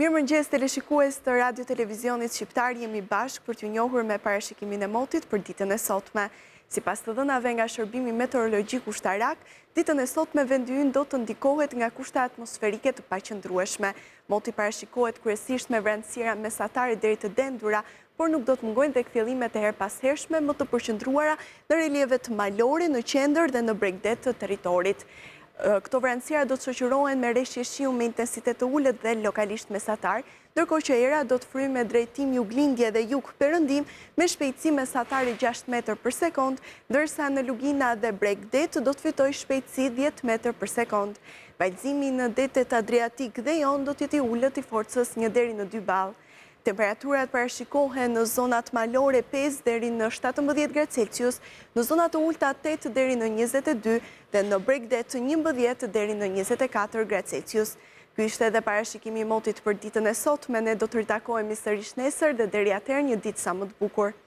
Mirëmëngjes teleshikues të Radio Televizionit Shqiptar, jemi bashkë për t'ju njohur me parashikimin e motit për ditën e sotme. Sipas të dhënave nga Shërbimi Meteorologjik Ushtarak, ditën e sotme vendi ynë do të ndikohet nga kushte atmosferike të paqëndrueshme. Moti parashikohet kryesisht me vranësira mesatare deri të dendura, por nuk do të mungojnë tek fillimet e herpashershme më të përqendruara në relievet malore, në qendër dhe në bregdet të territorit. Këto vranësira do të shoqërohen me reshje shiu me intensitet të ulët dhe lokalisht mesatar, ndërkohë që era do të fryjë me drejtim juglindje dhe jug-perëndim me shpejtësi mesatare 6 metër për sekond, ndërsa në Lugina dhe Bregdet do të fitojë shpejtësi 10 metër për sekond. Vallëzimi në detet Adriatik dhe Jon do të jetë i ulët i forcës 1 deri në 2 ball. Temperaturat parashikohen në zonat malore 5 deri në 17 gradë Celsius, në zonat të ulta 8 deri në 22 dhe në Bregdet 11 deri në 24 gradë Celsius. Ky ishte edhe parashikimi i motit për ditën e sotme, ne do të ritakohemi sërish nesër dhe deri atëherë një ditë sa më të bukur.